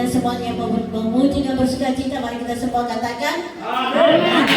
semuanya memuji dan bersuka cita. Mari kita semua katakan Amin.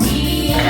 Dia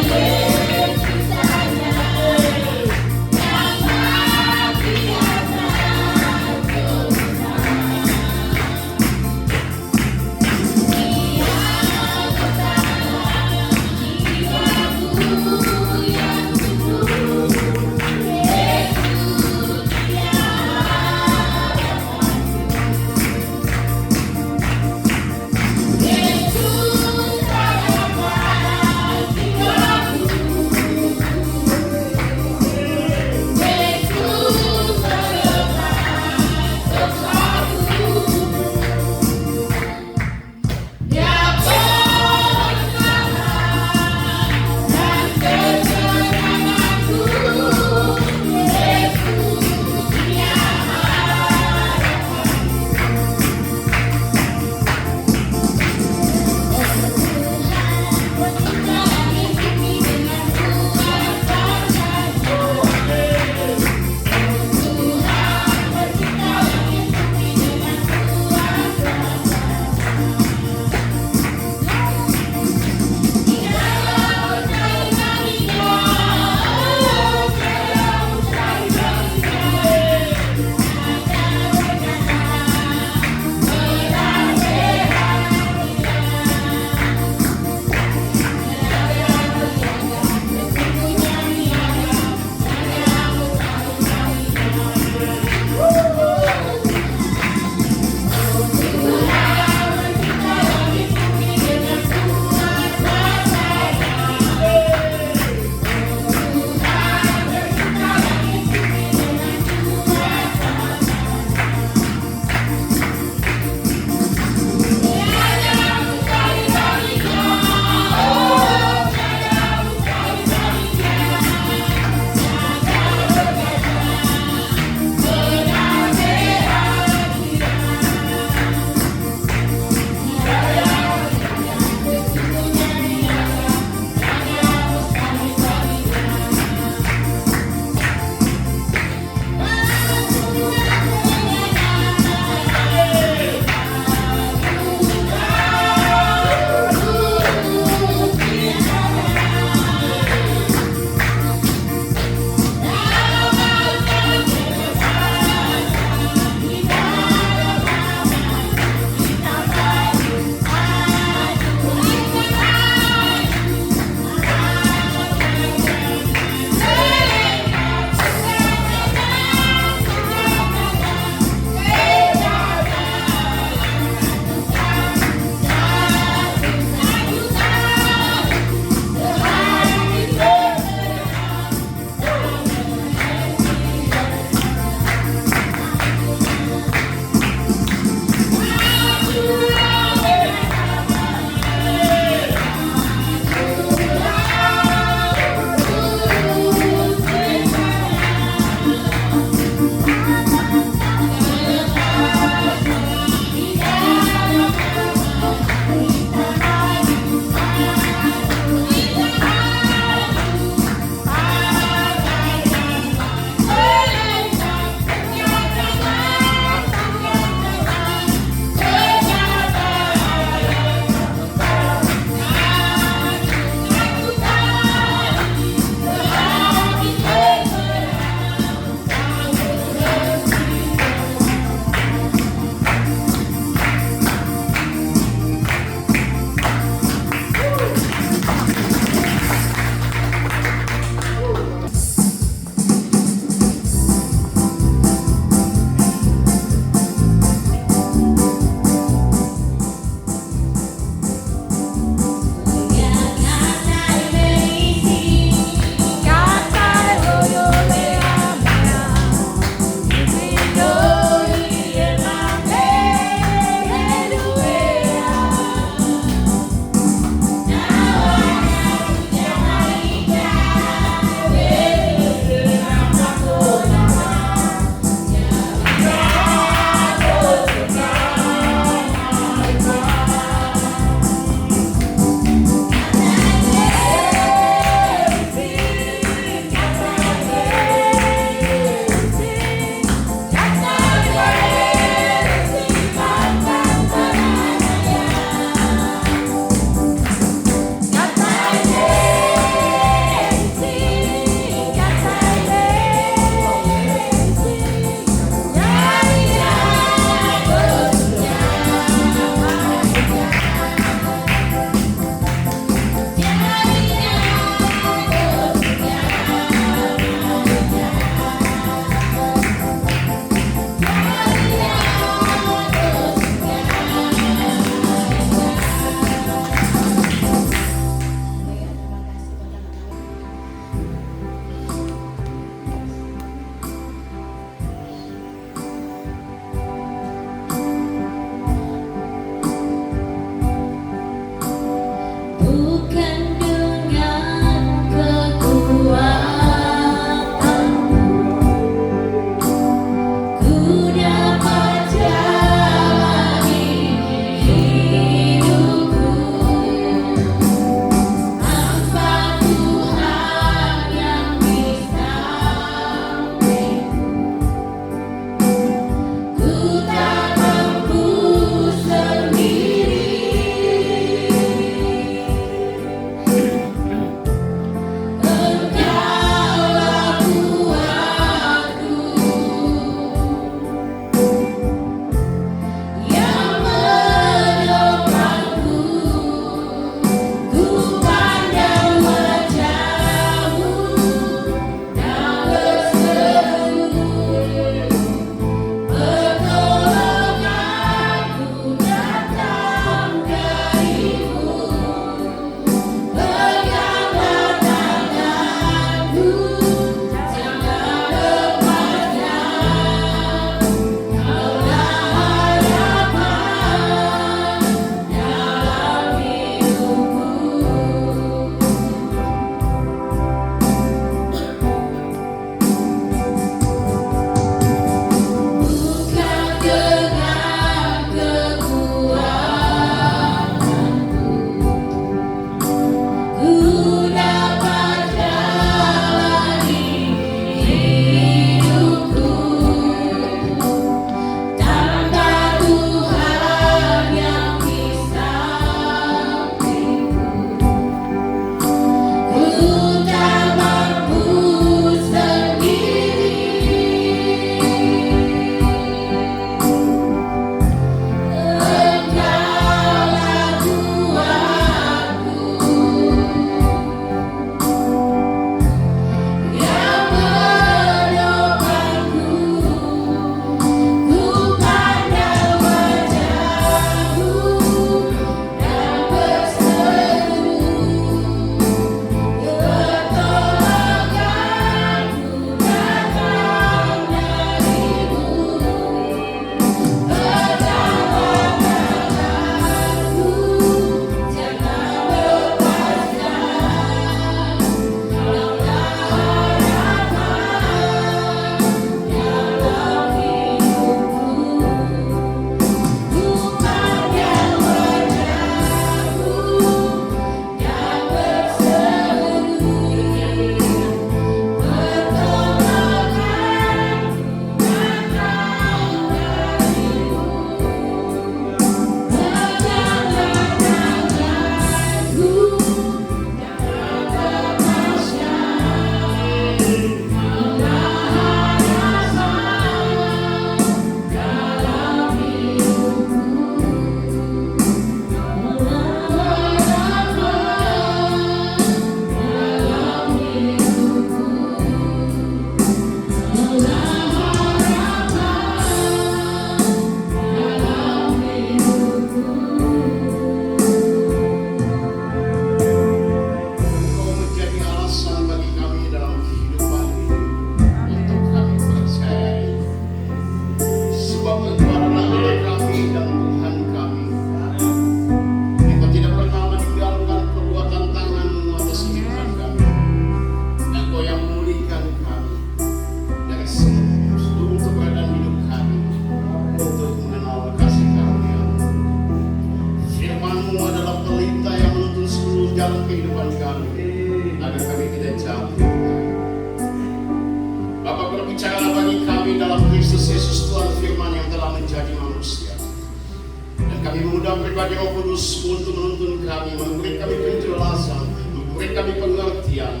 Pribadi Roh Kudus untuk menuntun kami, memberi kami penjelasan, memberi kami pengertian,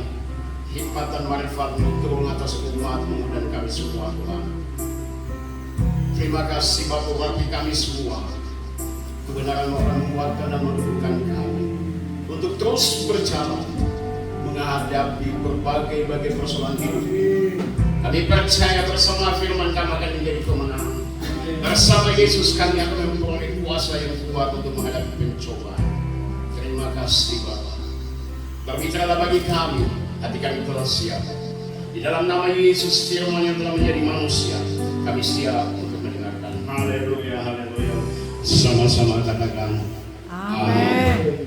hikmat dan marifat-Mu turun atas umat-Mu dan kami semua, Tuhan. Terima kasih Bapa bagi kami semua. Kebenaran akan menguatkan dan menundukkan kami untuk terus berjalan menghadapi berbagai persoalan hidup. Kami percaya bersama firman kami akan menjadi kemenangan. Bersama Yesus kami akan memperoleh kuasa yang kuat untuk menghadapi pencobaan. Terima kasih Bapa. Berbicaralah bagi kami, hati kami telah siap. Di dalam nama Yesus firman yang telah menjadi manusia, kami siap untuk mendengarkan. Haleluya, haleluya. Sama-sama katakan amin.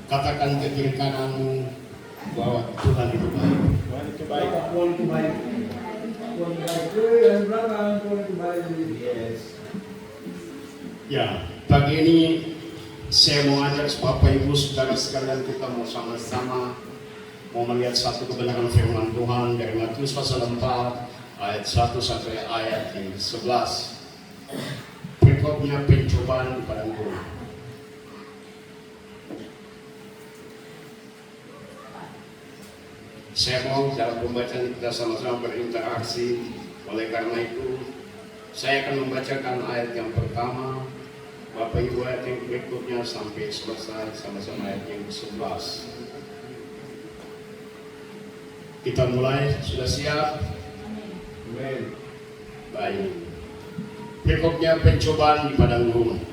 Katakan ke kiri kananmu bahwa Tuhan itu baik. Tuhan itu baik. Tuhan itu baik. Tuhan itu baik. Yang belakang Tuhan itu baik. Yes. Ya, pagi ini saya mau ajak Bapak Ibu Saudara sekalian, kita mau sama-sama mau melihat satu kebenaran firman Tuhan dari Matius pasal 4 ayat 1 sampai ayat yang 11. Berikutnya pencobaan di padang gurun. Saya mau dalam pembacaan kita sama-sama berinteraksi. Oleh karena itu, saya akan membacakan ayat yang pertama, Bapak Ibu ayat yang berikutnya sampai selesai sama-sama ayat yang ke-11. Kita mulai, sudah siap? Amin. Baik. Berikutnya pencobaan di padang gurun.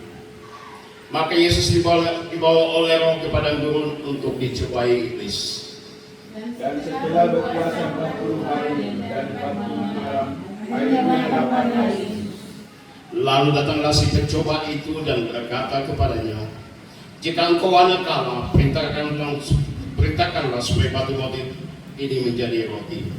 Maka Yesus dibawa oleh Roh ke padang gurun untuk dicobai iblis. Dan setelah berpuasa 40 hari dan 40 malam, akhirnya lapar lagi. Lalu datanglah si pencoba itu dan berkata kepadanya, jika engkau anak Allah, perintahkanlah supaya batu ini menjadi roti.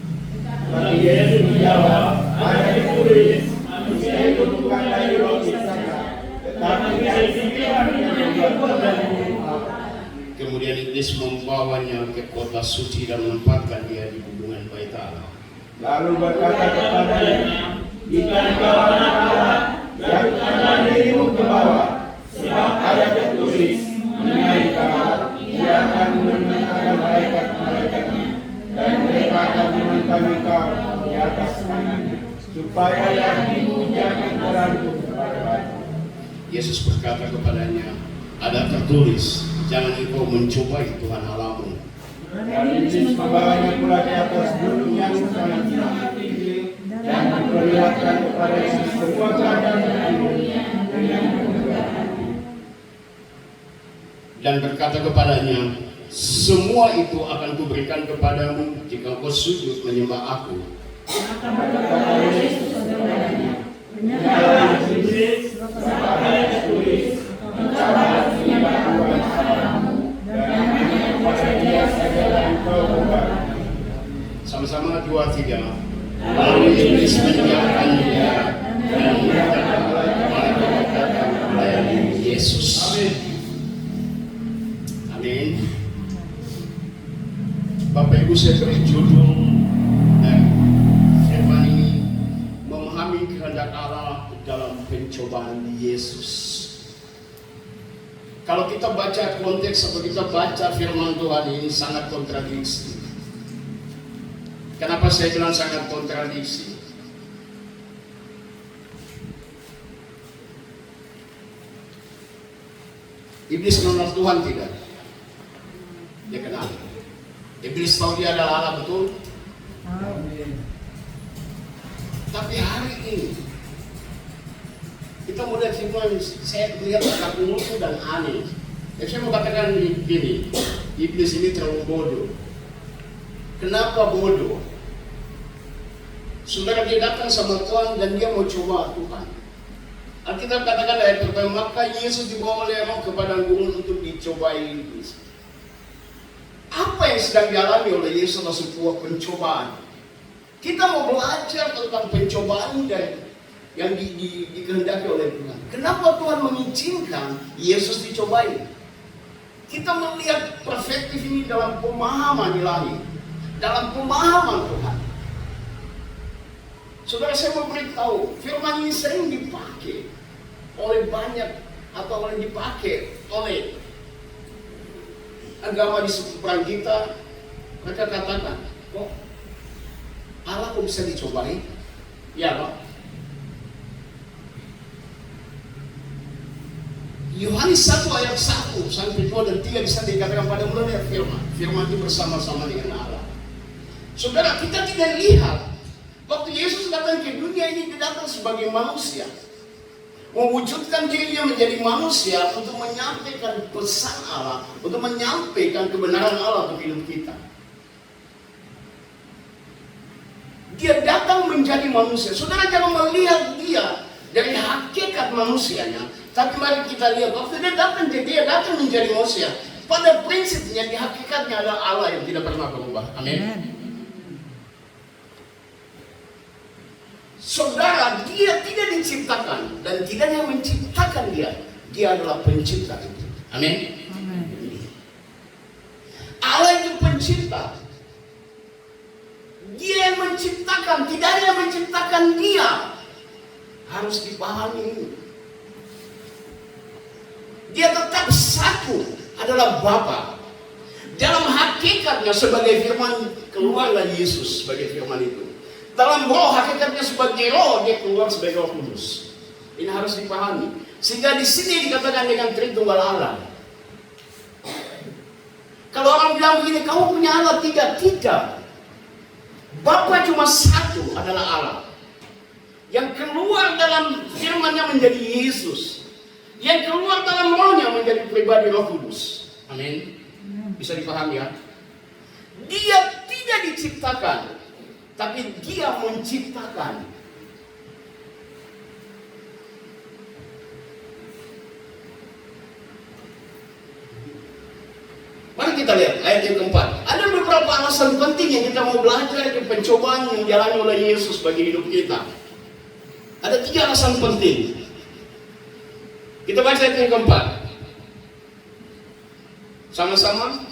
Tapi Yesus menjawab, ada ditulis, manusia itu bukan dari roti saja, tetapi dari pikiran yang dibuat dari mulut Allah. Kemudian iblis membawanya ke kota suci dan menempatkan dia di hubungan bait Allah. Lalu berkata kepadanya, jika engkau anak Allah, jatuhkanlah dirimu ke bawah, sebab ada tertulis mengenai Kau, Dia akan menurunkan malaikat-malaikatnya, dan mereka akan menentang Kau di atas tangannya, supaya kakimu jangan terangkut kepada batu. Yesus berkata kepadanya, ada tertulis, jangan engkau mencobai Tuhan Allahmu. Dan iblis membawanya pula ke atas gunung yang sangat tinggi, dan memperlihatkan kepadanya semua keadaan dunia dengan kemudahannya. Dan berkata kepadanya, semua itu akan kuberikan kepadamu jika engkau sujud menyembah aku. Maka berkata Yesus kepadanya, benar iblis, sebab ada tertulis, engkau harus menyembah Tuhan Allahmu, dan hanya kepada Dia sajalah engkau berbakti. Sama-sama 2, 3. Lalu iblis meninggalkan dia dan menyatakan malaikat datang melayani Yesus. Amin. Bapak Ibu, saya beri judul dan firman ini, memahami kehendak Allah dalam pencobaan Yesus. Kalau kita baca konteks atau kita baca firman Tuhan ini sangat kontradiksi. Kenapa saya bilang sangat kontradiksi? Iblis mengenal Tuhan tidak? Dia kenal. Iblis tahu dia adalah Allah, betul? Tapi hari ini kita mulai firman, saya lihat agak lucu dan aneh. Saya mau katakan begini, iblis ini terlalu bodoh. Kenapa bodoh? Saudara, dia datang sama Tuhan dan dia mau coba Tuhan. Alkitab katakan ayat pertama, maka Yesus dibawa oleh Roh ke padang gurun untuk dicobai iblis. Apa yang sedang dialami oleh Yesus adalah sebuah pencobaan. Kita mau belajar tentang pencobaan dan yang dikehendaki oleh Tuhan. Kenapa Tuhan mengizinkan Yesus dicobai? Kita melihat perspektif ini dalam pemahaman ilahi, dalam pemahaman Tuhan. Saudara, saya mau beritahu, firman ini sering dipakai oleh banyak atau oleh dipakai oleh agama di seberang kita. Mereka katakan, kok Allah kok bisa dicobai? Ya, Pak. Yohanes 1 ayat 1 sampai 2 dan 3 bisa dikatakan pada mulanya firman. Firman itu bersama-sama dengan Allah. Saudara, kita tidak lihat waktu Yesus datang ke dunia ini, dia datang sebagai manusia, mewujudkan dirinya menjadi manusia untuk menyampaikan pesan Allah, untuk menyampaikan kebenaran Allah untuk hidup kita. Dia datang menjadi manusia. Saudara, jangan melihat dia dari hakikat manusianya, tapi mari kita lihat waktu dia datang menjadi manusia. Pada prinsipnya, di hakikatnya adalah Allah yang tidak pernah berubah. Amin. Saudara, dia tidak diciptakan dan tidak yang menciptakan dia adalah pencipta itu. Amin. Allah itu pencipta. Dia yang menciptakan, tidak ada yang menciptakan dia. Harus dipahami ini. Dia tetap satu, adalah Bapa. Dalam hakikatnya sebagai firman keluarlah Yesus sebagai firman itu. Dalam roh hakikatnya sebagai roh, dia keluar sebagai Roh Kudus. Ini harus dipahami. Sehingga di sini dikatakan dengan Tritunggal Allah. Kalau orang bilang begini, kamu punya Allah? Tidak. Bapa cuma satu, adalah Allah. Yang keluar dalam firman-Nya menjadi Yesus. Yang keluar dalam rohnya menjadi pribadi Roh Kudus. Amin. Bisa dipahami ya? Dia tidak diciptakan, tapi dia menciptakan. Mari kita lihat ayat yang keempat. Ada beberapa alasan penting yang kita mau belajar di pencobaan yang dialami oleh Yesus bagi hidup kita. Ada 3 alasan penting. Kita baca ayat yang keempat. Sama-sama.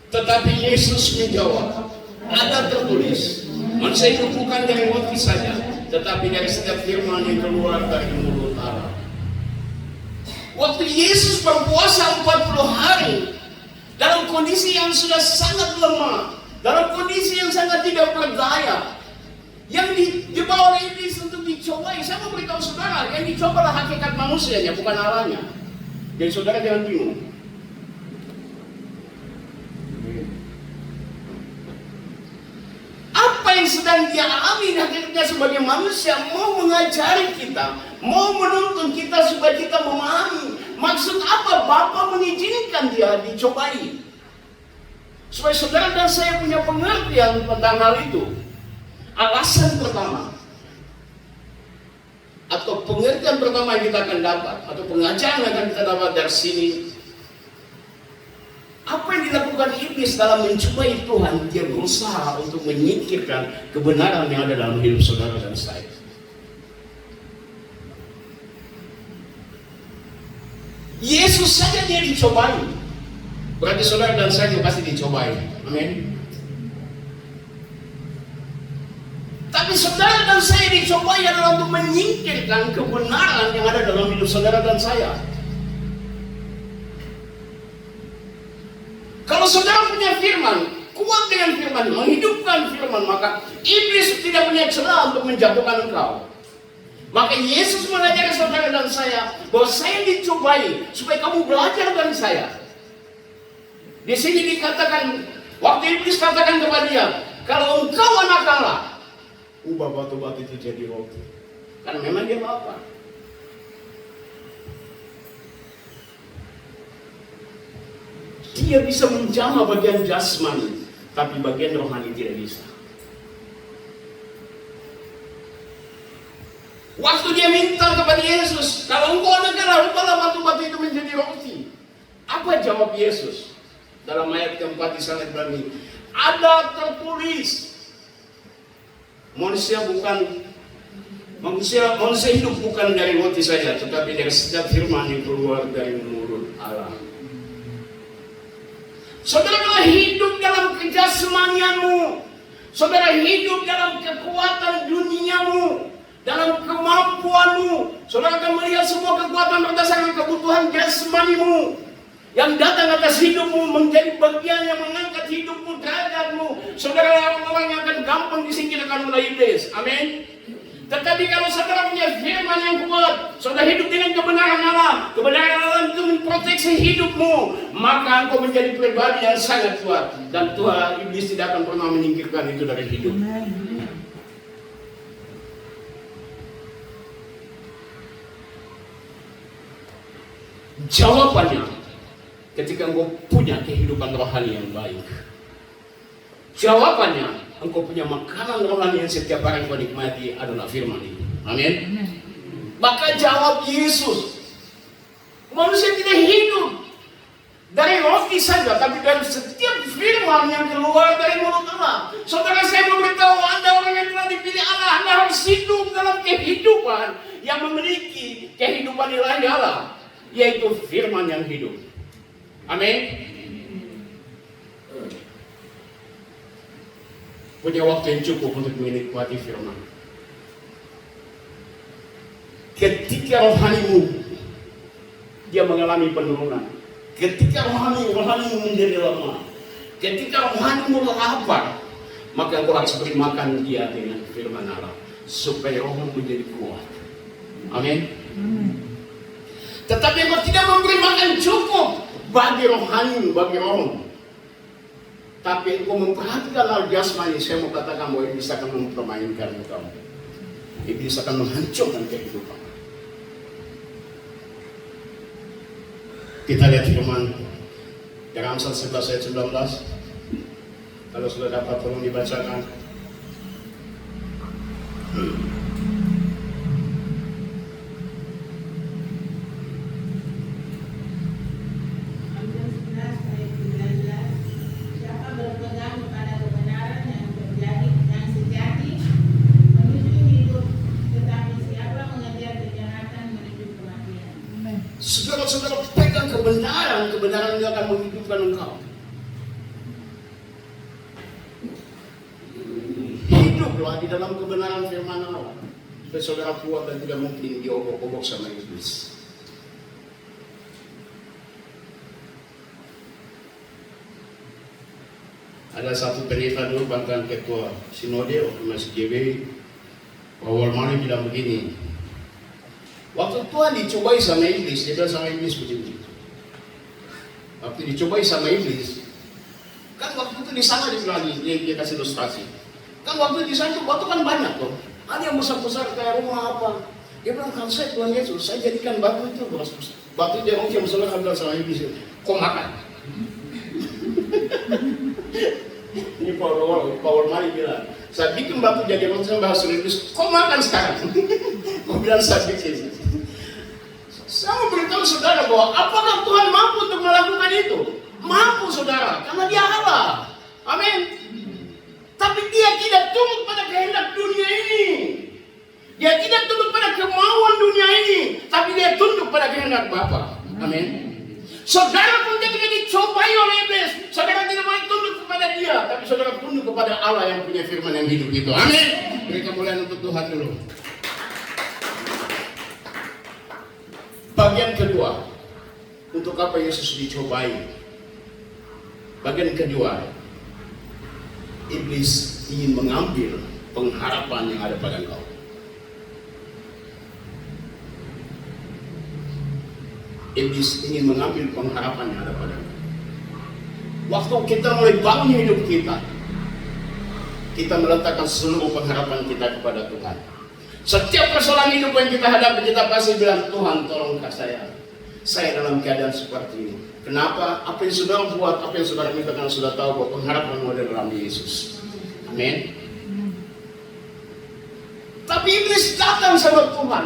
Tetapi Yesus menjawab, ada tertulis, manusia itu bukan dari roti saja, tetapi dari setiap firman yang keluar dari mulut Allah. Waktu Yesus berpuasa 40 hari, dalam kondisi yang sudah sangat lemah, dalam kondisi yang sangat tidak berdaya, yang dibawa oleh iblis untuk dicobai. Saya mau beritahu saudara, yang dicoba adalah hakikat manusianya, bukan Allahnya. Jadi saudara jangan bingung. Apa yang sedang dia alami hakikatnya sebagai manusia, mau mengajari kita, mau menuntun kita supaya kita memahami maksud apa Bapa mengizinkan dia dicobai. Supaya saudara dan saya punya pengertian tentang hal itu. Alasan pertama atau pengertian pertama yang kita akan dapat, atau pengajaran yang akan kita dapat dari sini, apa yang dilakukan iblis dalam mencobai Tuhan, dia berusaha untuk menyingkirkan kebenaran yang ada dalam hidup saudara dan saya. Yesus saja dia dicobai, berarti saudara dan saya juga pasti dicobai. Amin. Tapi saudara dan saya dicobai adalah untuk menyingkirkan kebenaran yang ada dalam hidup saudara dan saya. Kalau saudara punya firman, kuat dengan firman, menghidupkan firman, maka iblis tidak punya celah untuk menjatuhkan engkau. Maka Yesus mengajari saudara dan saya bahwa saya dicobai supaya kamu belajar dari saya. Di sini dikatakan Waktu iblis katakan kepada dia, kalau engkau anak Allah, ubah batu-batu itu jadi roti. Kan memang dia lapar. Dia bisa menjamah bagian jasmani, tapi bagian rohani tidak bisa. Waktu dia minta kepada Yesus, kalau engkau anak Allah, ubahlah batu-batu itu menjadi roti. Apa jawab Yesus? Dalam ayat keempat di sana Ibrani, ada tertulis, manusia hidup bukan dari roti saja, tetapi dari setiap firman yang keluar dari mulut Allah. Saudara, kalau hidup dalam kejasmanianmu, saudara hidup dalam kekuatan duniamu, dalam kemampuanmu, saudara akan melihat semua kekuatan berdasarkan kebutuhan jasmanimu yang datang atas hidupmu, menjadi bagian yang mengangkat hidupmu, derajatmu. Saudara, orang-orang yang akan gampang disingkirkan oleh iblis. Amin. Tetapi kalau saudara punya firman yang kuat, saudara hidup dengan kebenaran Allah, kebenaran Allah itu memproteksi hidupmu, maka engkau menjadi pribadi yang sangat kuat, dan Tuhan iblis tidak akan pernah menyingkirkan itu dari hidup. Jawabannya, ketika engkau punya kehidupan rohani yang baik, jawabannya, engkau punya makanan rohani yang setiap hari engkau nikmati adalah firman itu. Amin. Maka jawab Yesus, manusia tidak hidup dari roti saja, tapi dari setiap firman yang keluar dari mulut Allah. Saudara, saya memberitahu Anda, orang yang telah dipilih Allah, Anda harus hidup dalam kehidupan yang memiliki kehidupan ilahi Allah, yaitu firman yang hidup. Amin. Punya waktu yang cukup untuk menikmati firman. Ketika rohanimu dia mengalami penurunan, ketika rohanimu menjadi lemah, ketika rohanimu lapar, maka engkau harus beri makan dia dengan firman Allah supaya rohmu menjadi kuat. Amin. Tetapi engkau tidak memberi makan cukup bagi rohanimu, bagi rohmu, tapi engkau memperhatikan hal jasmani, saya mau katakan bahwa iblis akan mempermainkan kamu. Iblis akan menghancurkan kehidupan. Kita lihat firman dari Amsal 11 ayat 19. Kalau sudah dapat tolong dibacakan. Saudara pegang kebenaran itu akan menghidupkan engkau. Hiduplah di dalam kebenaran firman Allah, supaya saudara kuat dan tidak mungkin diobok-obok sama iblis. Ada satu pendeta dulu, bahkan ketua sinode waktu masih JB, awal malam bilang begini, waktu Tuhan dicobai sama iblis, dia bilang sama iblis begini. Waktu dicobai sama iblis, kan waktu itu di sana dia kasih ilustrasi. Kan waktu di sana batu kan banyak loh. Ada yang besar-besar kayak rumah apa. Dia bilang, kalau saya Tuhan Yesus, saya jadikan batu itu batu dia yang besar bilang sama iblis, kau makan. Ini Paul Mari bilang, saya bikin batu jadi macam bahasa iblis, kau makan sekarang. Kau bilang saya bikin. Saya mau beritahu saudara bahwa apakah Tuhan mampu untuk melakukan itu? Mampu saudara, karena dia Allah. Amin. Tapi dia tidak tunduk pada kehendak dunia ini. Dia tidak tunduk pada kemauan dunia ini, tapi dia tunduk pada kehendak Bapa. Amin. Saudara pun ketika dicobai oleh iblis, saudara tidak boleh tunduk kepada dia, tapi saudara tunduk kepada Allah yang punya firman yang hidup itu. Amin. Beri kemuliaan untuk Tuhan dulu. Bagian kedua, untuk apa Yesus dicobai? Bagian kedua, iblis ingin mengambil pengharapan yang ada pada engkau. Iblis ingin mengambil pengharapan yang ada pada engkau. Waktu kita mulai bangun hidup kita meletakkan seluruh pengharapan kita kepada Tuhan. Setiap persoalan hidup yang kita hadapi, kita pasti bilang, Tuhan tolonglah saya dalam keadaan seperti ini. Kenapa? Apa yang saudara buat, apa yang saudara minta, karena sudah tahu bahwa pengharapan ada dalam Yesus. Amin. Tapi iblis datang sama Tuhan,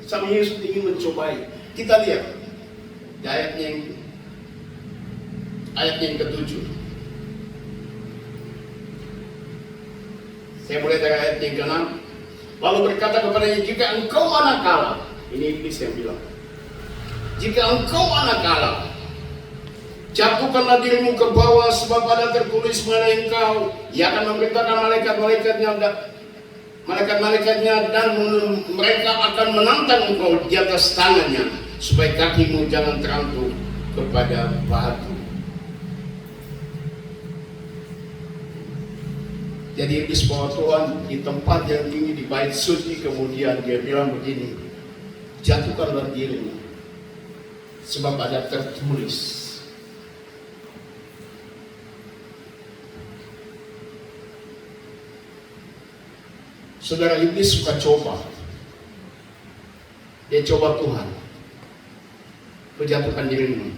sama Yesus ingin mencobai. Kita lihat di ayat yang ke-7. Saya mulai dari ayat yang ke-6. Lalu berkata kepadanya, jika engkau anak Allah, ini iblis yang bilang, jika engkau anak Allah, jatuhkanlah dirimu ke bawah, sebab ada tertulis mengenai engkau, ia akan memerintahkan malaikat-malaikatnya dan mereka akan menantang engkau di atas tangannya, supaya kakimu jangan terangkut kepada batu. Jadi iblis bawa Tuhan di tempat yang tinggi, di bait suci, kemudian dia bilang begini, jatuhkanlah dirimu, sebab ada tertulis. Saudara, iblis suka coba. Dia coba Tuhan. Kau jatuhkan dirimu.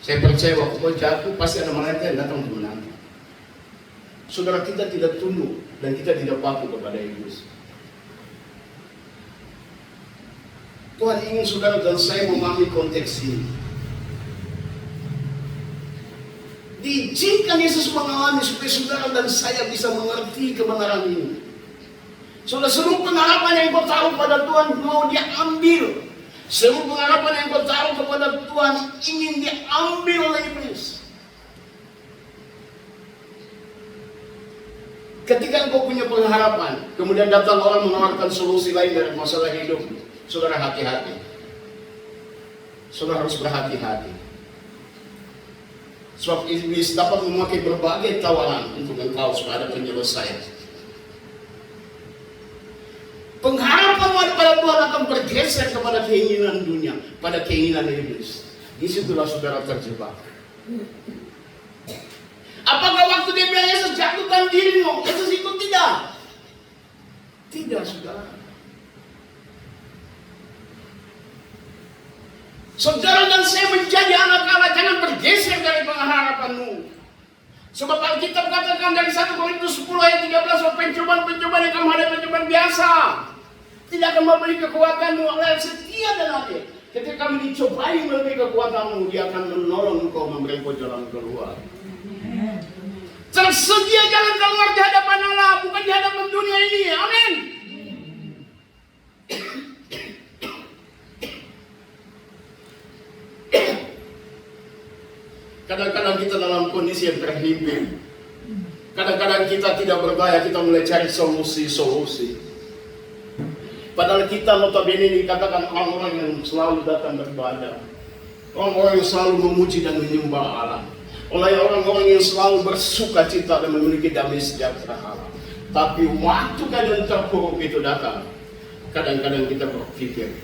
Saya percaya waktu kau jatuh pasti ada malaikat yang datang untuk menantang. Saudara, kita tidak tunduk dan kita tidak patuh kepada iblis. Tuhan ingin saudara dan saya memahami konteks ini. Diizinkan Yesus mengalami supaya saudara dan saya bisa mengerti kebenaran ini. Saudara, seluruh pengharapan yang kau taruh pada Tuhan mau dia ambil. Seluruh pengharapan yang kau taruh kepada Tuhan ingin diambil oleh iblis. Ketika engkau punya pengharapan, kemudian datang orang menawarkan solusi lain dari masalah hidup, saudara hati-hati. Saudara harus berhati-hati. Sebab iblis dapat memakai berbagai tawaran untuk engkau supaya ada penyelesaian. Pengharapan pada Tuhan akan bergeser kepada keinginan dunia, pada keinginan iblis. Disitulah saudara terjebak. Apakah waktu dia bilang Yesus jatuhkan dirimu, Yesus ikut tidak? Tidak, saudara. Saudara dan saya menjadi anak Allah, jangan bergeser dari pengharapanmu. Sebab Alkitab katakan dari 1 Korintus 10 ayat 13, pencobaan-pencobaan yang kamu hadapi pencobaan biasa tidak akan memberi kekuatanmu, Allah setia dan adil. Ketika kami dicobai memberi kekuatanmu, dia akan menolong engkau, memberi engkau jalan keluar. Tersedia jalan keluar di hadapan Allah, bukan di hadapan dunia ini. Amin. Kadang-kadang kita dalam kondisi yang terhimpit. Kadang-kadang kita tidak berdaya, kita mulai cari solusi-solusi. Padahal kita notabene dikatakan orang-orang yang selalu datang beribadah, orang-orang yang selalu memuji dan menyembah Allah, oleh orang-orang yang selalu bersuka cita dan memiliki damai sejahtera Allah. Tapi waktu keadaan terpuruk itu datang, kadang-kadang kita berpikir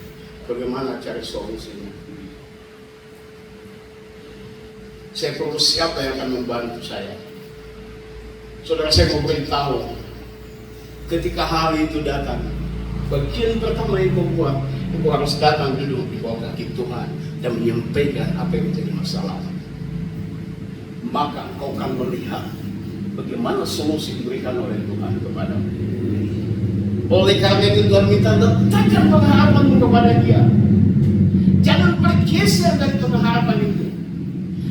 bagaimana cari solusinya. Saya perlu siapa yang akan membantu saya? Saudara, saya mau beritahu, ketika hari itu datang, bagian pertama yang kau buat, kau harus datang duduk di bawah kaki Tuhan dan menyampaikan apa yang menjadi masalah. Maka kau akan melihat bagaimana solusi diberikan oleh Tuhan kepadamu. Oleh karena itu Tuhan minta letakkan pengharapanmu kepada Dia. Jangan bergeser dari pengharapan itu.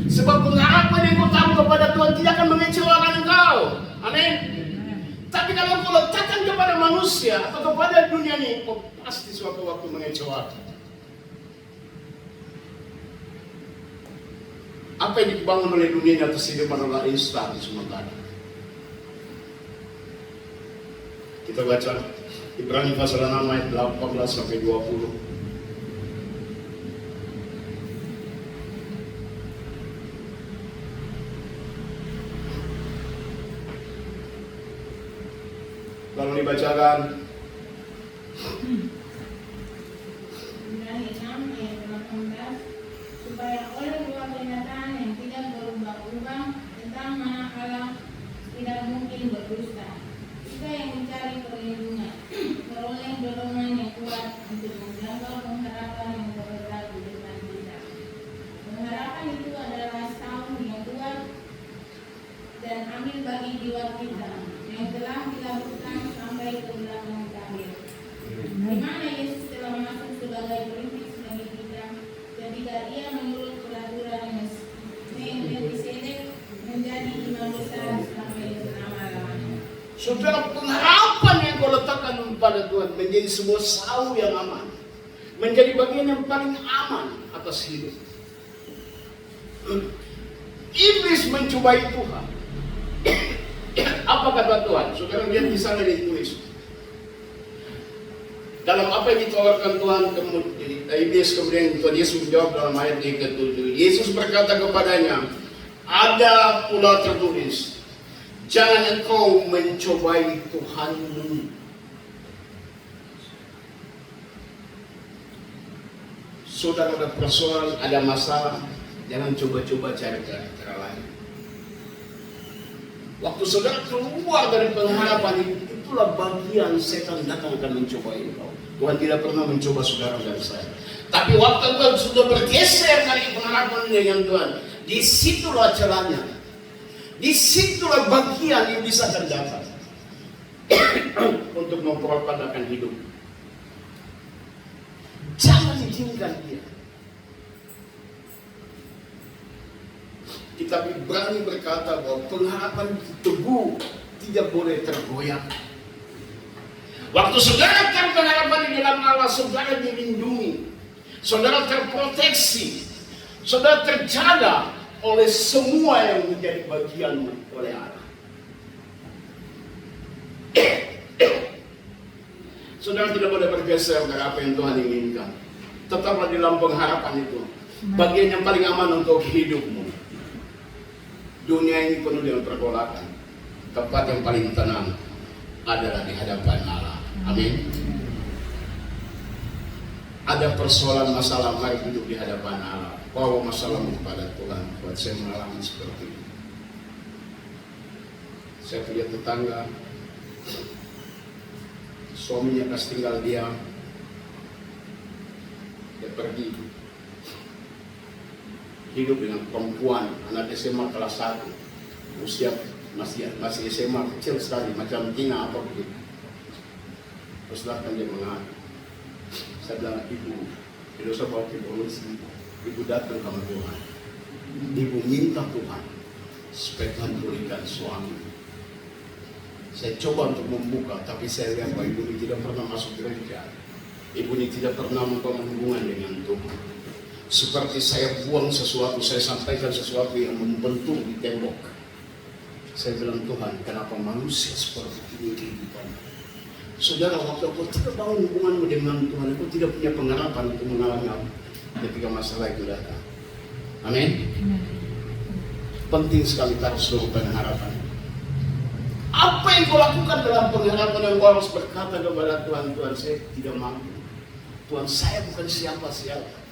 Sebab pengharapan yang kau taruh kepada Tuhan tidak akan mengecewakan engkau. Amin. Tapi kalau kau letakkan kepada manusia atau kepada dunia ini, kau pasti suatu waktu mengecewakan. Apa yang dibangun oleh dunia ini atas hidup adalah instan sementara. Kita baca Ibrani pasal 6 ayat 18 sampai 20. Lalu dibacakan Ibrani 6 ayat 18, supaya oleh dua kenyataan yang tidak berubah-ubah tentang mungkin berdusta. Kita yang mencari perlindungan, peroleh dorongan yang kuat untuk menjangkau pengharapan yang berlaku di depan kita. Pengharapan itu adalah saung yang kuat dan amin bagi jiwa kita yang telah dilakukan sampai ke belakang akhir. Di mana Yesus telah masuk sebagai perintis bagi kita ketika ia menurut peraturan Melkisedek menjadi imam besar sampai selama-lamanya. Saudara, pengharapan yang kau letakkan pada Tuhan menjadi sebuah saung yang aman, menjadi bagian yang paling aman atas hidup. Iblis mencobai Tuhan. Apa kata Tuhan? Saudara lihat di sana ditulis. Dalam apa yang ditawarkan Tuhan, Iblis kemudian Tuhan Yesus menjawab dalam ayat yang ke-7. Yesus berkata kepadanya, ada pula tertulis, jangan engkau mencobai Tuhanmu. Saudara ada persoalan, ada masalah, jangan coba-coba cari cara lain. Waktu saudara keluar dari pengharapan itu, itulah bagian setan datang akan mencobai engkau. Tuhan tidak pernah mencoba saudara dan saya. Tapi waktu Tuhan sudah bergeser dari pengharapan dengan Tuhan, disitulah celahnya. Disitulah bagian yang bisa terdapat untuk memperpanjangkan hidup. Jangan izinkan dia. Kita berani berkata bahwa pengharapan teguh tidak boleh tergoyah. Waktu saudara terpengharapan di dalam Allah, saudara dilindungi, saudara terproteksi, saudara terjaga oleh semua yang menjadi bagian oleh Allah. Saudara tidak boleh bergeser dari apa yang Tuhan inginkan. Tetaplah di dalam pengharapan itu. Bagian yang paling aman untuk hidupmu. Dunia ini penuh dengan pergolakan. Tempat yang paling tenang adalah di hadapan Allah. Amin. Ada persoalan masalah, mari duduk di hadapan Allah. Bawa masalahmu kepada Tuhan. Buat saya mengalami seperti ini. Saya punya tetangga, suaminya pas tinggal dia pergi hidup dengan perempuan, anak SMA kelas 1, usia masih SMA kecil sekali, macam Tina apa begitu. Terus datang dia mengaku. Saya bilang, ibu, tidak usah bawa ke polisi. Ibu datang sama Tuhan. Ibu minta Tuhan supaya Tuhan berikan suami. Saya coba untuk membuka, tapi saya lihat bahwa ibu ini tidak pernah masuk gereja. Ibu ini tidak pernah membangun hubungan dengan Tuhan. Seperti saya buang sesuatu, saya sampaikan sesuatu yang membentuk di tembok. Saya bilang, Tuhan, kenapa manusia seperti ini kehidupannya? Saudara, waktu aku tidak bangun hubunganmu dengan Tuhan, aku tidak punya pengharapan untuk mengalami apa ketika masalah itu datang. Amin. Penting sekali taruh seluruh pengharapan. Apa yang kau lakukan dalam pengharapan yang kau harus berkata kepada Tuhan, Tuhan saya tidak mampu. Tuhan saya bukan siapa-siapa.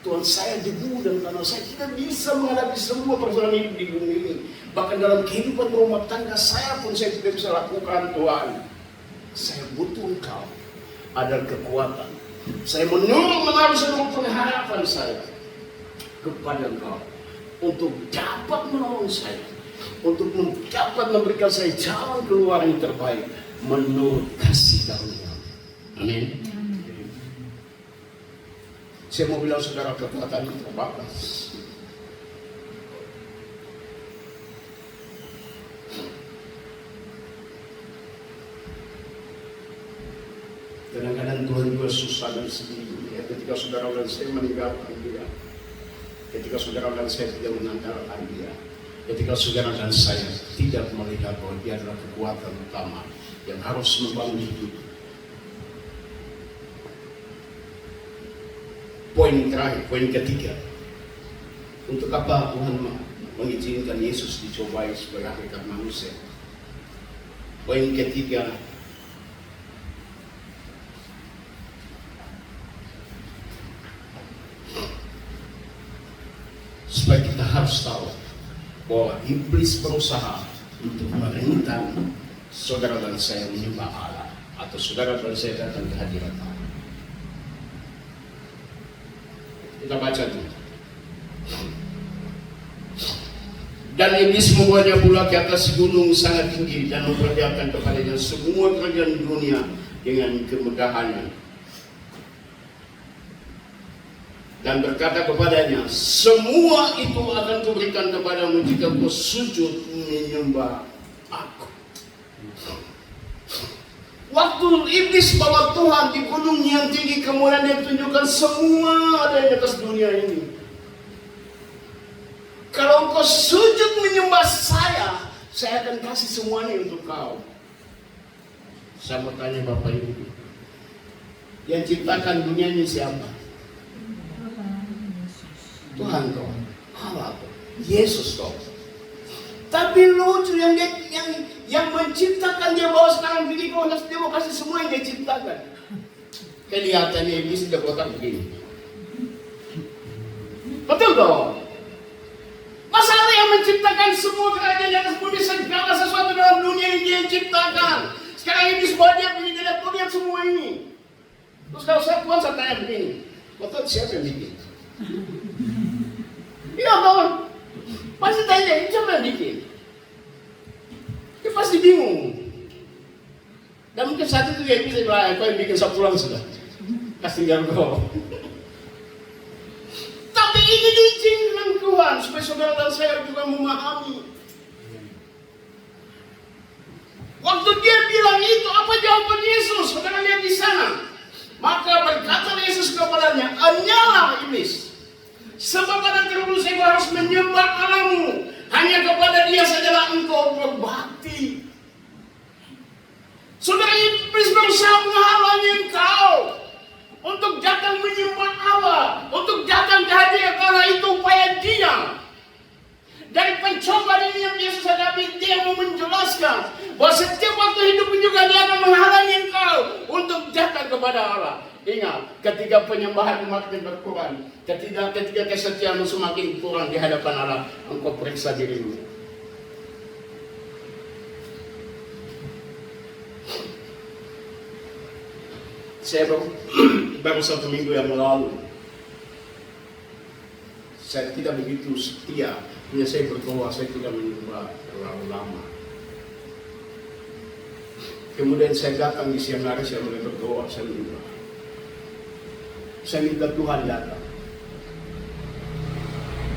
Tuhan saya debu dan tanah, saya tidak bisa menghadapi semua persoalan hidup di bumi ini. Bahkan dalam kehidupan rumah tangga saya pun saya tidak bisa lakukan, Tuhan. Saya butuh Engkau, ada kekuatan. Saya menaruh seluruh pengharapan saya kepada Engkau untuk dapat menolong saya, untuk dapat memberikan saya jalan keluar yang terbaik menurut kasih karunia. Amin. Saya mau bilang saudara, kekuatan itu terbatas. Kadang-kadang Tuhan juga susah dan sedih ya, ketika saudara dan saya meninggalkan dia, ketika saudara dan saya tidak menanggalkan dia, ketika saudara dan saya tidak melihat bahwa dia adalah kekuatan utama yang harus membangun hidup. Poin terakhir, poin ketiga, untuk apa Tuhan mengizinkan Yesus dicobai sebagai hakikat manusia? Poin ketiga, supaya kita harus tahu bahwa iblis berusaha untuk merintang saudara dan saya menyembah Allah, atau saudara dan saya datang ke hadirat Allah. Kita baca dulu. Dan iblis membawanya pula ke atas gunung sangat tinggi dan memperlihatkan kepadanya semua kerajaan dunia dengan kemegahannya. Dan berkata kepadanya, semua itu akan kuberikan kepadamu jika kau sujud menyembah aku. Waktu iblis bawa Tuhan di gunung yang tinggi, kemudian dia tunjukkan semua ada di atas dunia ini. Kalau engkau sujud menyembah saya akan kasih semuanya untuk kau. Saya mau tanya Bapak Ibu, yang ciptakan dunia ini siapa? Tuhan kau, Allah kau, Yesus kau. Tapi lucu yang menciptakan dia bawa sekarang begini, kau dia mau kasih semua yang dia ciptakan. Kelihatannya iblis sudah kotak begini. Betul dong? Masalah yang menciptakan semua kerajaan di atas bumi, segala sesuatu dalam dunia ini dia yang ciptakan. Sekarang iblis bawa dia begini, dia lihat semua ini. Terus kalau Tuhan saya tanya begini, betul siapa yang bikin? Iya kawan, pasti tanya, siapa yang bikin? Dia pasti bingung. Dan mungkin saat itu dia bisa bilang, kau yang bikin saya pulang sudah. Kasih tinggal kau. Tapi ini diizinkan Tuhan, supaya saudara dan saya juga memahami. Waktu dia bilang itu, apa jawaban Yesus? Saudara lihat di sana. Maka berkata Yesus kepadanya, hanyalah iblis. Sebab ada tertulis engkau harus menyembah Allahmu, hanya kepada Dia sajalah engkau berbakti. Saudara, iblis berusaha menghalangi engkau untuk datang menyembah Allah, untuk datang ke hadirat Allah. Itu upaya dia. Dari pencobaan ini yang Yesus hadapi, dia mau menjelaskan bahwa setiap waktu hidup juga dia akan menghalangi engkau untuk datang kepada Allah. Ingat, ketika penyembahan makin berkurang, ketika kesetiaanmu semakin kurang di hadapan Allah, engkau periksa dirimu. Saya baru 1 minggu yang lalu, saya tidak begitu setia. Hanya saya berdoa, saya tidak menyembah terlalu lama. Kemudian saya datang di siang hari, saya mulai berdoa, saya menyembah. Saya minta Tuhan datang.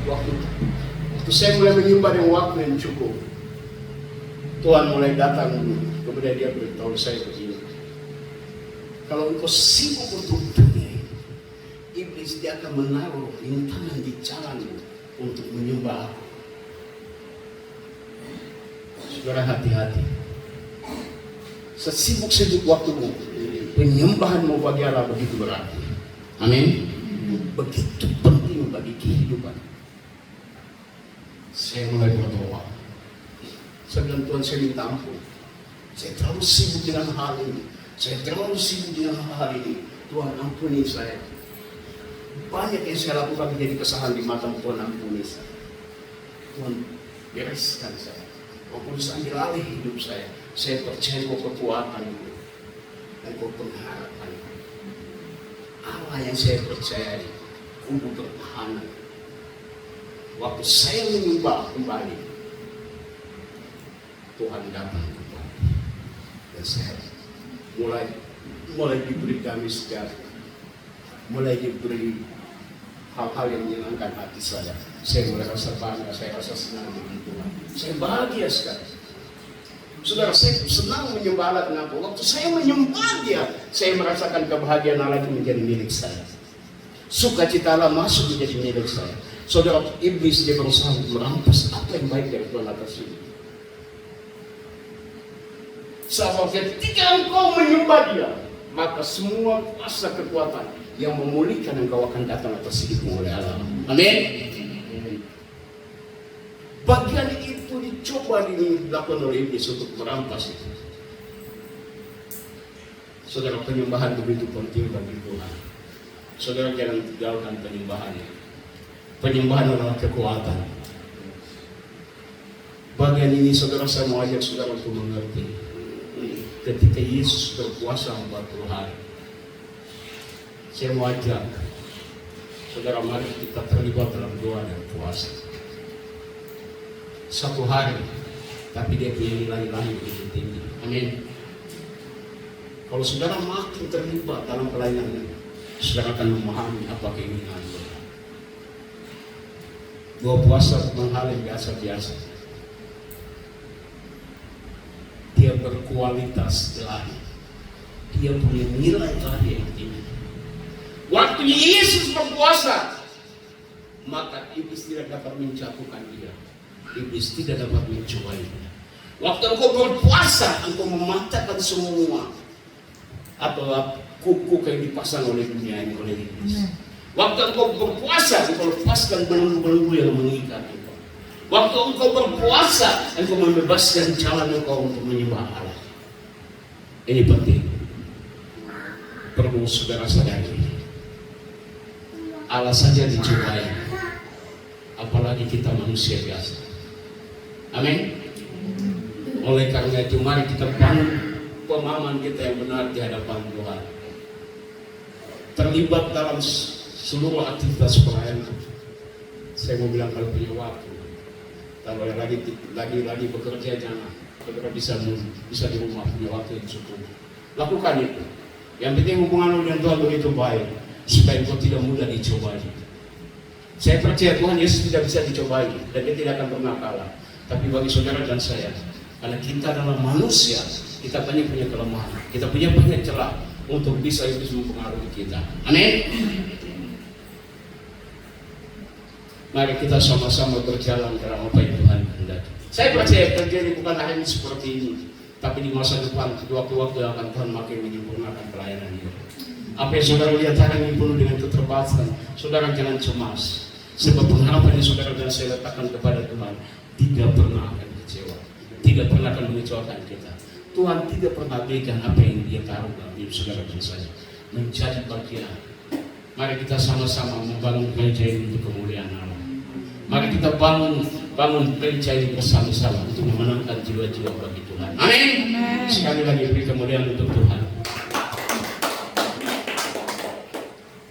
Waktu saya mulai menyembah dengan waktu yang cukup, Tuhan mulai datang. Kemudian dia beritahu saya begini, kalau engkau sibuk untuk dunia, iblis dia akan menaruh rintangan di jalanmu untuk menyembah aku. Saudara, hati-hati. Sesibuk-sibuk waktumu, penyembahanmu bagi Allah begitu berarti. Amin. Begitu penting bagi kehidupan. Saya mulai berdoa. Saya bilang, Tuhan, saya minta ampun. Saya terlalu sibuk dengan hal ini. Saya terlalu sibuk dengan hal ini. Tuhan, ampuni saya. Banyak yang saya lakukan menjadi kesalahan di mata Tuhan, ampuni saya. Tuhan, bereskan saya. Maupun ambil alih hidup saya. Saya percaya kau kekuatan itu. Dan kau pengharapan. Allah yang saya percayai untuk pertahanan. Waktu saya menyembah kembali, Tuhan datang kembali. Dan saya mulai diberi damai sejahtera, mulai diberi hal-hal yang menyenangkan hati saya. Saya mulai rasa bangga, saya rasa senang dengan Tuhan. Saya bahagia sekali. Saudara, saya senang menyembah Allah. Kenapa? Waktu saya menyembah Dia, saya merasakan kebahagiaan Allah itu menjadi milik saya. Sukacita Allah masuk menjadi milik saya. Saudara, iblis dia berusaha merampas apa yang baik dari Tuhan atas ini. Sebab ketika engkau menyembah Dia, maka semua kuasa kekuatan yang memulihkan engkau akan datang atas hidupmu oleh Allah. Amin. Bagian itu dicoba dilakukan oleh iblis untuk merampas itu. Saudara, penyembahan begitu penting bagi Tuhan. Saudara, jangan tinggalkan penyembahan. Penyembahan adalah kekuatan. Bagian ini saudara saya mau ajak saudara untuk mengerti. Ketika Yesus berpuasa 40 hari, saya mau ajak saudara, mari kita terlibat dalam doa dan puasa. 1 hari, tapi dia punya nilai lain begitu tinggi. Amin. Kalau saudara makin terlibat dalam pelayanan, saudara akan memahami apa keinginan Tuhan. Doa puasa bukan hal yang biasa-biasa. Dia berkualitas ilahi. Dia punya nilai ilahi yang tinggi. Waktu Yesus berpuasa, maka iblis tidak dapat menjatuhkan dia. Iblis tidak dapat mencobai dia. Waktu engkau berpuasa, engkau mematahkan semua atau kuku yang dipasang oleh dunia ini, oleh iblis. Waktu engkau berpuasa, engkau lepaskan belenggu-belenggu yang mengikat engkau. Waktu engkau berpuasa, engkau membebaskan jalan engkau untuk menyembah Allah. Ini penting. Perlu saudara sadari. Allah saja dicobai, apalagi kita manusia biasa. Amin. Oleh karena itu mari kita bangun pemahaman kita yang benar di hadapan Tuhan. Terlibat dalam seluruh aktivitas pelayanan. Saya mau bilang kalau punya waktu, kalau lagi bekerja jangan. Saudara bisa di rumah punya waktu yang cukup. Lakukan itu. Yang penting hubungan dengan Tuhan begitu baik supaya engkau tidak mudah dicobai. Saya percaya Tuhan Yesus tidak bisa dicobai dan dia tidak akan pernah kalah. Tapi bagi saudara dan saya, karena kita adalah manusia, kita banyak punya kelemahan, kita punya banyak celah untuk bisa iblis mempengaruhi kita. Amin. Mari kita sama-sama berjalan dalam apa yang Tuhan kehendaki. Saya percaya terjadi bukan hanya seperti ini, tapi di masa depan, waktu-waktu yang akan Tuhan makin menyempurnakan pelayanan ini. Apa yang saudara lihat hari ini penuh dengan keterbatasan, saudara jangan cemas. Sebab pengharapan yang saudara dan saya letakkan kepada Tuhan tidak pernah akan kecewa, tidak pernah akan mengecewakan kita. Tuhan tidak pernah berikan apa yang Dia taruh dalam hidup saudara dan saya menjadi bagian. Mari kita sama-sama membangun gereja ini untuk kemuliaan Allah. Mari kita bangun gereja ini bersama-sama untuk memenangkan jiwa-jiwa bagi Tuhan. Amin. Sekali lagi beri kemuliaan untuk Tuhan.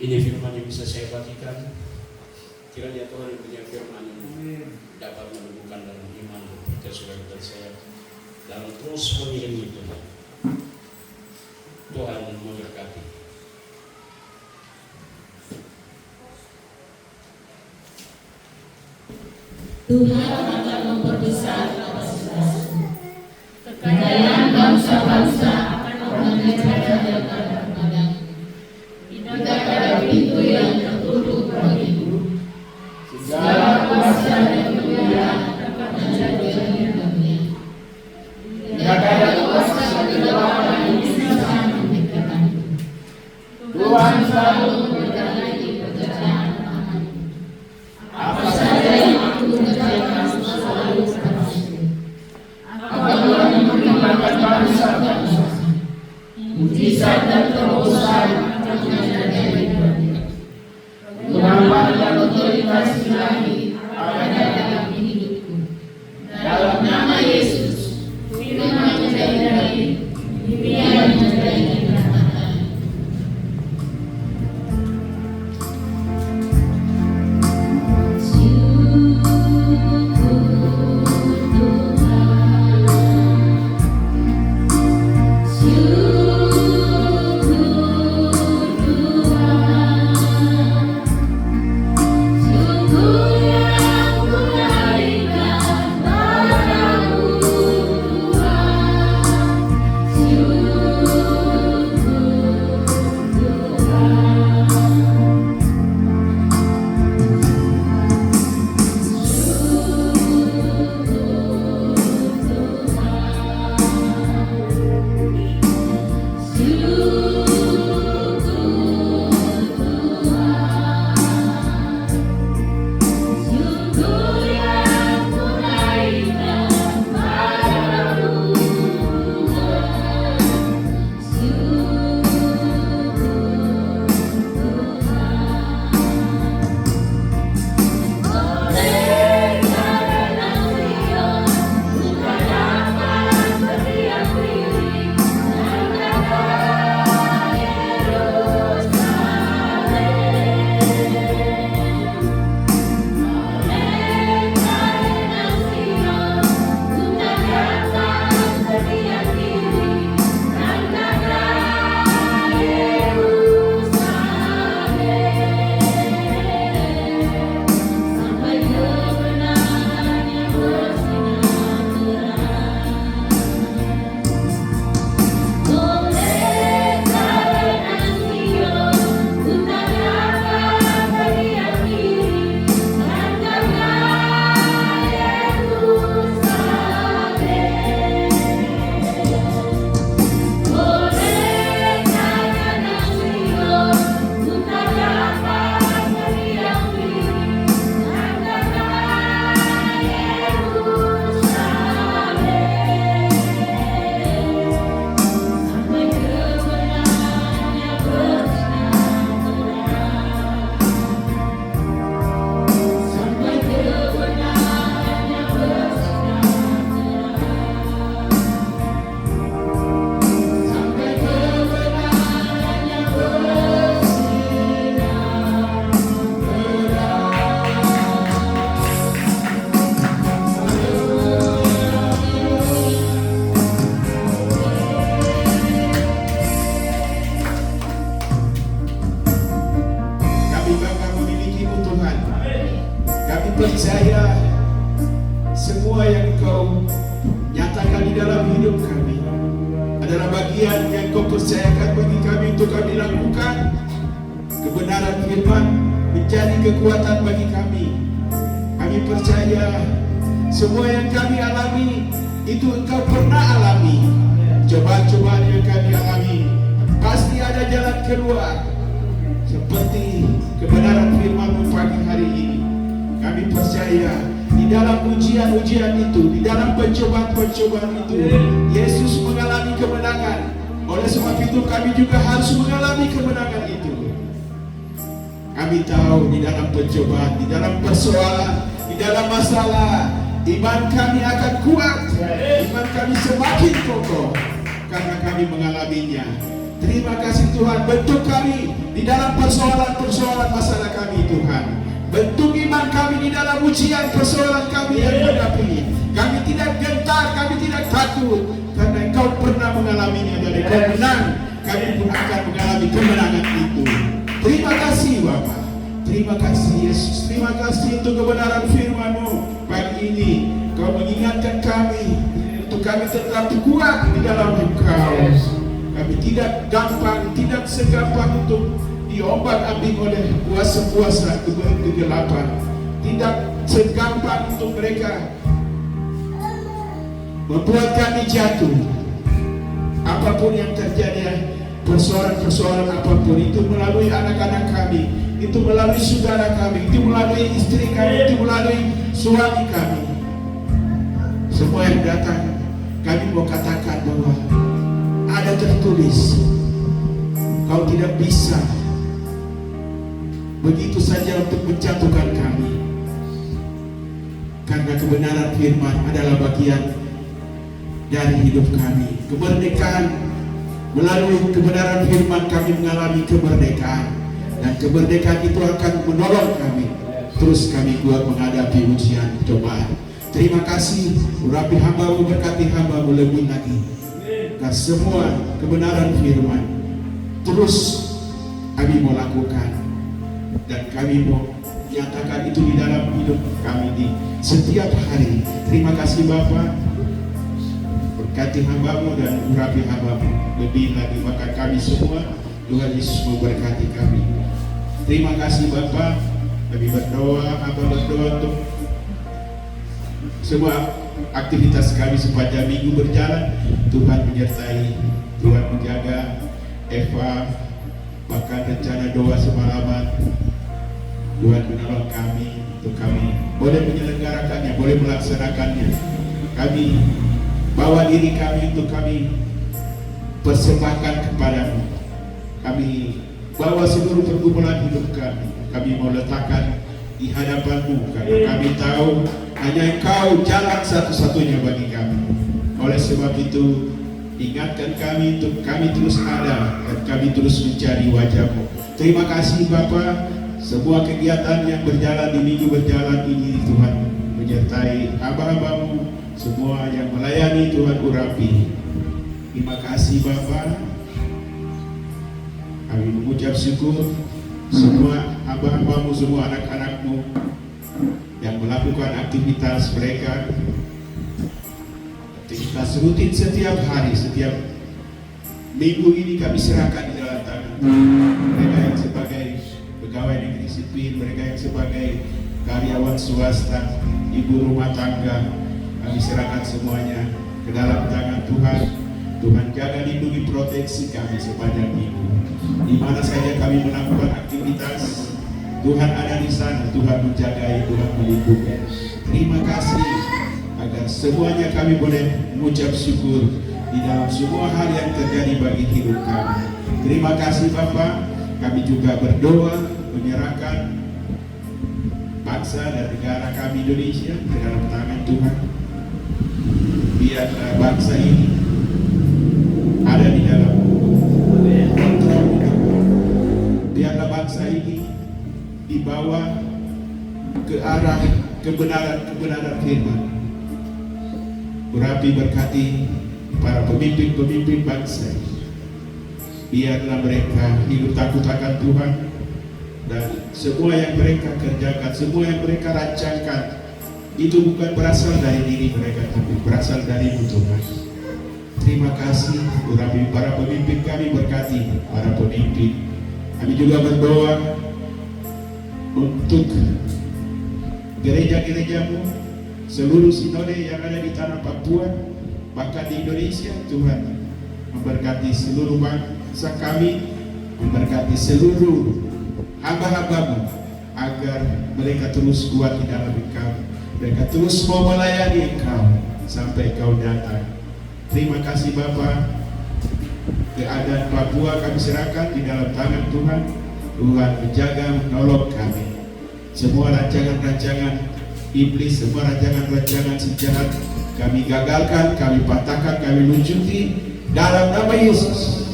Ini firman yang bisa saya bagikan. Kiranya Tuhan yang punya firman ini dapat menumbuhkan dalam iman kita saudara dan saya dalam terus mengiringi Tuhan. Tuhan memberkati. Tuhan akan memperbesar kapasitasmu. Kekayaan bangsa-bangsa akan mengejar-ngejar padamu. Tidak ada pintu yang tertutup bagimu. Segala kuasa dan kemuliaan akan menjadi milikmu. Tidak ada kuasa kegelapan yang bisa menghentikanmu. Tuhan selalu menyertai pekerjaan tanganmu. Apa saja yang aku kerjakan selalu berhasil. Aku akan mengembangkan bangsa-bangsa. Mujizat dan terobosan akan menjadi milikmu. Kemampuan dan otoritas ilahi akan dalam hidupku. Dalam nama Yesus, firman menjadi daging, biar menjadi kenyataan. Syukur antara bagian yang kau percayakan bagi kami untuk kami lakukan, kebenaran firman menjadi kekuatan bagi kami. Kami percaya semua yang kami alami itu engkau pernah alami. Cobaan-cobaan yang kami alami pasti ada jalan keluar. Seperti kebenaran firman pagi hari ini, kami percaya di dalam ujian-ujian itu, di dalam pencobaan-pencobaan itu, Yesus mengalami kemenangan. Oleh sebab itu kami juga harus mengalami kemenangan itu. Kami tahu di dalam pencobaan, di dalam persoalan, di dalam masalah, iman kami akan kuat, iman kami semakin kokoh karena kami mengalaminya. Terima kasih Tuhan, bentuk kami di dalam persoalan-persoalan masalah kami Tuhan. Bentuk iman kami di dalam ujian persoalan kami yang hadapi. Kami tidak gentar, kami tidak takut, karena Engkau pernah mengalaminya dan Engkau menang. Kami pun akan mengalami kemenangan itu. Terima kasih Bapa, terima kasih Yesus, terima kasih untuk kebenaran firman-Mu pagi ini. Kau mengingatkan kami untuk kami tetap kuat di dalam Engkau. Kami tidak gampang, tidak segampang untuk diombang-ambing oleh kuasa-kuasa kegelapan. Tidak segampang untuk mereka membuat kami jatuh. Apapun yang terjadi, persoalan-persoalan apapun itu melalui anak-anak kami, itu melalui saudara kami, itu melalui istri kami, itu melalui suami kami. Semua yang datang, kami mau katakan bahwa ada tertulis, Kau tidak bisa begitu saja untuk menjatuhkan kami, karena kebenaran firman adalah bagian dari hidup kami. Kemerdekaan, melalui kebenaran firman kami mengalami kemerdekaan, dan kemerdekaan itu akan menolong kami terus kami kuat menghadapi ujian cobaan. Terima kasih, urapi hamba-Mu, berkati hamba-Mu lebih lagi. Dan semua kebenaran firman terus kami mau lakukan, dan kami mau nyatakan itu di dalam hidup kami di setiap hari. Terima kasih Bapa, berkati hamba-Mu dan urapi hamba-Mu lebih lagi, maka kami semua Tuhan Yesus memberkati kami. Terima kasih Bapa, kami berdoa, hamba berdoa untuk semua aktivitas kami sepanjang minggu berjalan. Tuhan menyertai, Tuhan menjaga Eva, bahkan rencana doa semalaman. Tuhan menolong kami untuk kami boleh menyelenggarakannya, boleh melaksanakannya. Kami bawa diri kami untuk kami persembahkan kepadamu. Kami bawa seluruh pergumulan hidup kami. Kami mau letakkan di hadapan-Mu, karena kami tahu hanya Engkau jalan satu-satunya bagi kami. Oleh sebab itu, ingatkan kami untuk kami terus ada dan kami terus mencari wajah-Mu. Terima kasih Bapa, semua kegiatan yang berjalan di minggu berjalan ini Tuhan menyertai hamba-hamba-Mu, semua yang melayani Tuhan urapi. Terima kasih Bapa, kami mengucap syukur semua hamba-hamba-Mu, semua anak-anak-Mu yang melakukan aktivitas mereka, aktivitas rutin setiap hari, setiap minggu ini kami serahkan di dalam tangan mereka yang sebagai pegawai negeri sipil, mereka yang sebagai karyawan swasta, ibu rumah tangga, kami serahkan semuanya ke dalam tangan Tuhan. Tuhan jaga, lindungi, proteksi kami sepanjang minggu. Di mana saja kami melakukan aktivitas, Tuhan ada di sana, Tuhan menjagai, Tuhan melindungi. Terima kasih agar semuanya kami boleh mengucap syukur di dalam semua hal yang terjadi bagi hidup kami. Terima kasih Bapa, kami juga berdoa menyerahkan bangsa dan negara kami Indonesia ke dalam tangan Tuhan. Biarlah bangsa ini ada di dalam kontrol Tuhan. Biarlah bangsa ini dibawa ke arah kebenaran firman. Urapi, berkati para pemimpin-pemimpin bangsa. Biarlah mereka hidup takut akan Tuhan, dan semua yang mereka kerjakan, semua yang mereka rancangkan itu bukan berasal dari diri mereka, tapi berasal dari Tuhan. Terima kasih urapi para pemimpin kami, berkati para pemimpin. Kami juga berdoa untuk gereja-gerejamu, seluruh sinode yang ada di tanah Papua, bahkan di Indonesia. Tuhan memberkati seluruh bangsa kami, memberkati seluruh hamba-hambamu, agar mereka terus kuat di dalam Engkau, mereka terus mau melayani Engkau sampai Kau datang. Terima kasih Bapa. Keadaan Papua kami serahkan di dalam tangan Tuhan. Tuhan menjaga, menolong kami. Semua rancangan-rancangan iblis, semua rancangan-rancangan si jahat kami gagalkan, kami patahkan, kami lucuti dalam nama Yesus.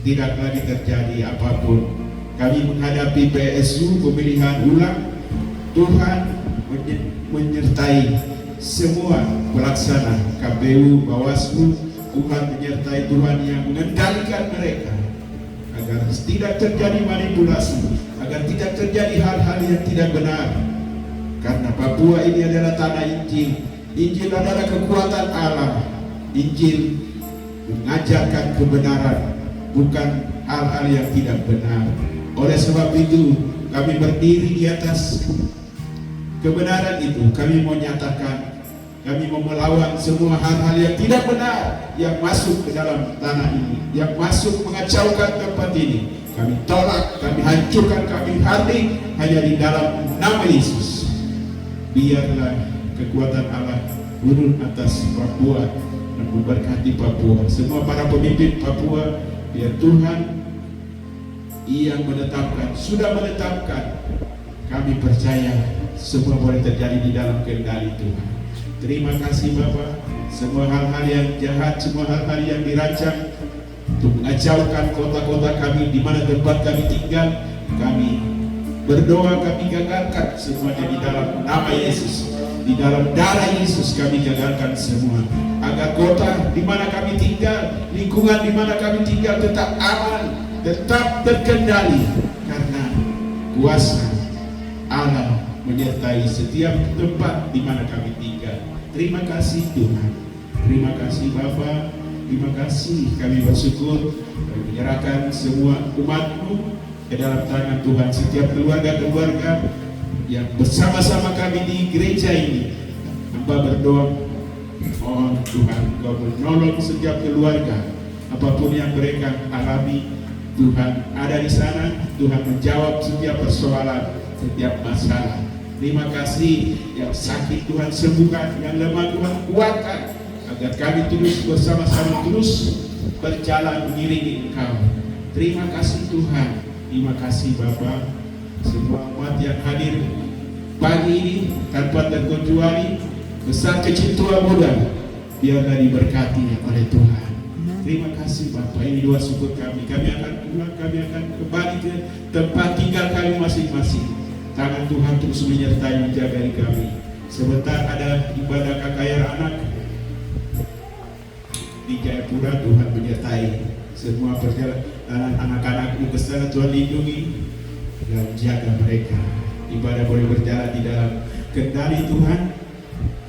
Tidak lagi terjadi apapun. Kami menghadapi PSU, pemilihan ulang. Tuhan menyertai semua pelaksana KPU, Bawaslu. Tuhan menyertai, Tuhan yang mengendalikan mereka agar tidak terjadi manipulasi, agar tidak terjadi hal-hal yang tidak benar. Karena Papua ini adalah tanah Injil. Injil adalah kekuatan Allah. Injil mengajarkan kebenaran, bukan hal-hal yang tidak benar. Oleh sebab itu kami berdiri di atas kebenaran itu. Kami mau nyatakan, kami mau melawan semua hal-hal yang tidak benar yang masuk ke dalam tanah ini, yang masuk mengacaukan tempat ini. Kami tolak, kami hancurkan, kami hadir hanya di dalam nama Yesus. Biarlah kekuatan Allah turun atas Papua dan memberkati Papua. Semua para pemimpin Papua, biar Tuhan yang menetapkan, sudah menetapkan. Kami percaya semua boleh terjadi di dalam kendali Tuhan. Terima kasih Bapa. Semua hal-hal yang jahat, semua hal-hal yang dirancang untuk mengacaukan kota-kota kami, di mana tempat kami tinggal, kami berdoa, kami gagalkan semuanya di dalam nama Yesus. Di dalam darah Yesus kami gagalkan semua, agar kota di mana kami tinggal, lingkungan di mana kami tinggal tetap aman, tetap terkendali, karena kuasa Allah menyertai setiap tempat di mana kami tinggal. Terima kasih Tuhan, terima kasih Bapa, terima kasih. Kami bersyukur, kami menyerahkan semua umat-Mu ke dalam tangan Tuhan. Setiap keluarga-keluarga yang bersama-sama kami di gereja ini, hamba berdoa, mohon Tuhan Kau menolong setiap keluarga, apapun yang mereka alami. Tuhan ada di sana, Tuhan menjawab setiap persoalan, setiap masalah. Terima kasih, yang sakit Tuhan sembuhkan, yang lemah Tuhan kuatkan, agar kami terus bersama-sama terus berjalan mengiringi Engkau. Terima kasih Tuhan, terima kasih Bapa. Semua umat yang hadir pagi ini tanpa terkecuali, besar kecil tua muda, biarlah diberkati oleh Tuhan. Terima kasih Bapak. Ini doa syukur kami. Kami akan pulang, kami akan kembali ke tempat tinggal kami masing-masing. Tangan Tuhan terus menyertai, menjaga kami. Sebentar ada ibadah KKR anak di Jayapura. Tuhan menyertai semua perjalanan anak-anakmu ke sana. Tuhan lindungi dan jaga mereka. Ibadah boleh berjalan di dalam kendali Tuhan,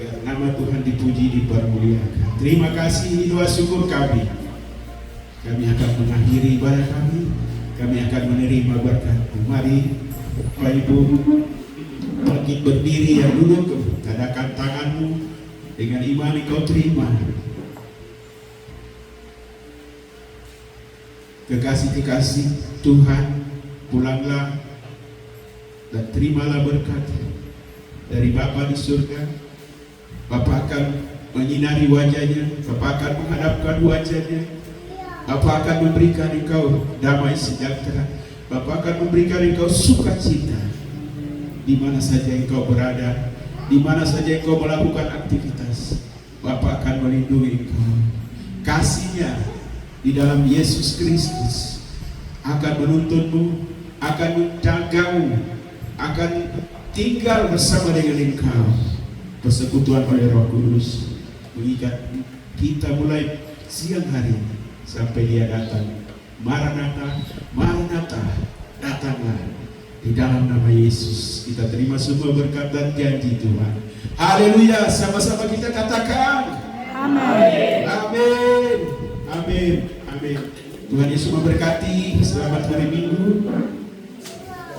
agar nama Tuhan dipuji, dipermuliakan. Terima kasih, doa syukur kami. Kami akan mengakhiri ibadah kami. Kami akan menerima berkat. Mari Bapak Ibu bangkit berdiri, yang duduk, tadakan tanganmu dengan iman engkau terima. Kekasih-kekasih Tuhan, pulanglah dan terimalah berkat dari Bapa di surga. Bapa akan menyinari wajahnya, Bapa akan menghadapkan wajahnya, Bapa akan memberikan engkau damai sejahtera, Bapa akan memberikan engkau sukacita di mana saja engkau berada, di mana saja engkau melakukan aktivitas. Bapa akan melindungi engkau. Kasih-Nya di dalam Yesus Kristus akan menuntunmu, akan menjagamu, akan tinggal bersama dengan engkau. Persekutuan oleh Roh Kudus mengikat kita mulai siang hari sampai Dia datang. Maranatha, Maranatha, datanglah. Di dalam nama Yesus kita terima semua berkat dan janji Tuhan. Haleluya, sama-sama kita katakan Amin. Amin. Amin. Amin. Tuhan Yesus memberkati. Selamat hari Minggu.